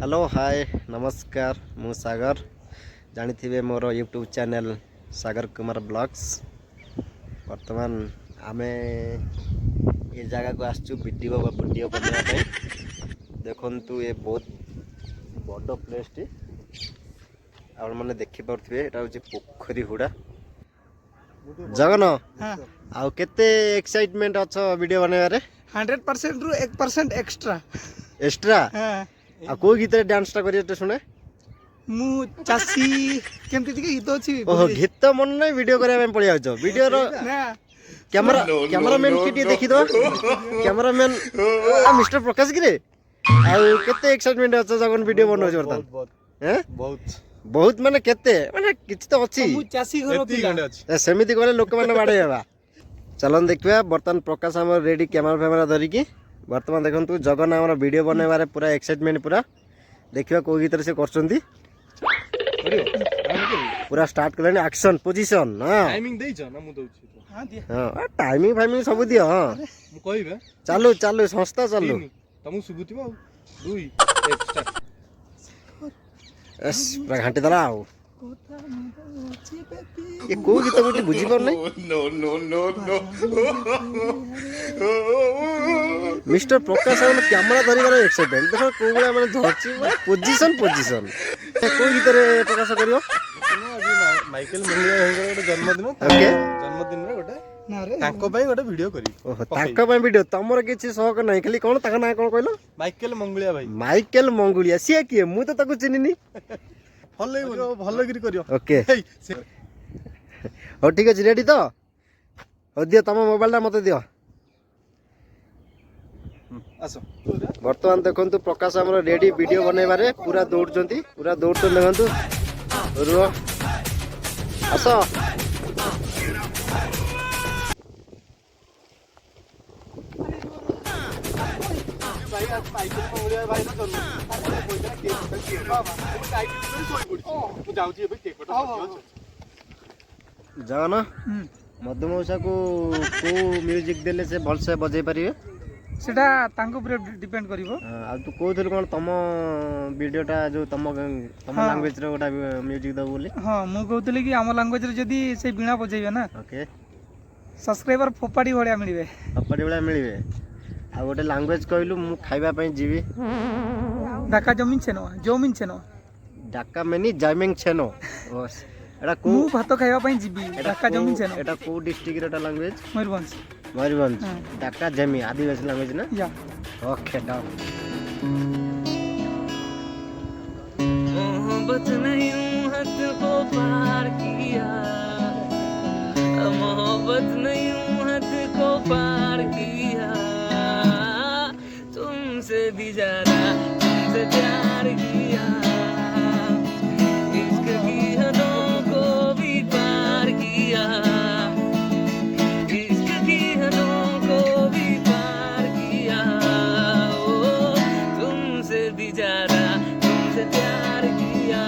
Hello hi नमस्कार मु सागर जानी मोर YouTube channel Sagar Kumar blogs. वर्तमान आमे ये जगह को आसचु वीडियो बनाने देखु ये बहुत बड़ प्लेस टी आप मैंने देखी पारे यहाँ हूँ पोखरी हुड़ा जगन आउ केते एक्साइटमेंट अच्छ वीडियो बनवारे 100% रु 1% एक्स्ट्रा एक्स्ट्रा आ को गीत डांस टा करिए सुने मु चासी केमती टिके गीत अछि ओह गीत मन नै वीडियो करे में पड़ी आछो वीडियो रो कैमरा कैमरामैन के देखि दो कैमरामैन मिस्टर प्रकाश गिरे आ केते एक्साइटमेंट अछि जगन वीडियो बनौ छ बर्तन हैं बहुत माने केते माने किछ तो अछि मु चासी घर पिला सेमिति गले लोक माने बाडे हेबा चलन देखिबा बर्तन प्रकाश हमर रेडी कैमरा धरि की वर्तमान देखु जगन आम वीडियो बनवारे पूरा एक्साइटमेंट पूरा देखिए कौ गीत से कर पूरा स्टार्ट कले एक्शन पोजीशन टाइमिंग देइछ ना मु दउछि तो हां दिया हां टाइमिंग फाइमिंग सब दियो हां मु कहिबे चालू चालू संस्था चालू तमु सुबुतिबो 2 1 स्टार्ट एस पूरा घंटे दला आउ ये को गीत गोटी बुझी पर नहीं no no no no mister Prakash हम कैमरा धरिबार एक्साइटमेंट देखो को गुला माने धरची पोजीशन पोजीशन को गीत रे प्रकाश करियो माइकल मंगलिया हेंगर जन्मदिन ओके जन्मदिन रे गोटे ना रे तांको पई गोटे वीडियो करी ओह तांको पई वीडियो तमर किछि शौक नाही खाली कोन ताका ना कोन कहलो माइकल मंगलिया भाई माइकल मंगुलिया सिया किए मु तो ताको चिनिनी भल गिरी करियो ओके हो ठीक अछि रेडी तो हो दियो तम मोबाइल टा मते दियो आसो वर्तमान देखंतु प्रकाश हमर रेडी वीडियो बनैबारे पूरा दौड़चंती पूरा दौड़चन देखंतु रुओ आसो भाई आज माइकल मंगलिया भाई ना जन्म केक मु जाउछि एबे केक कटा जाओ ना मधुमौसा को म्यूजिक देले से भल से बजाई पारिबे सेटा तांको ऊपर डिपेंड करिवो आ तू कहथल कोन तम वीडियोटा जो तम लैंग्वेज रे गोटा म्यूजिक दो बोली हां मु कहतली कि हम लैंग्वेज रे जदी से बिना बजाइबे ना ओके सब्सक्राइबर फोपाडी भड़िया मिलबे फोपाडी भड़िया मिलबे आ गोटे लैंग्वेज कहलु मु खाइबा पई जीवी ढाका जमीन छेनो ढाका मेनी जामिंग छेनो बस एटा को मु भात खाइबा पई जीवी ढाका जमीन छेनो एटा को डिस्ट्रिक्ट रे लैंग्वेज मयूरभंज ढाका जमी आदिवासी लैंग्वेज ना या ओके डाउन मोहब्बत ने यूं हद को पार किया मोहब्बत ने यूं हद को पार किया तुमसे भी ज्यादा तुमसे प्यार किया इश्क की हदों को भी पार किया इश्क की हदों को भी पार किया ओ तुमसे भी ज्यादा तुमसे प्यार किया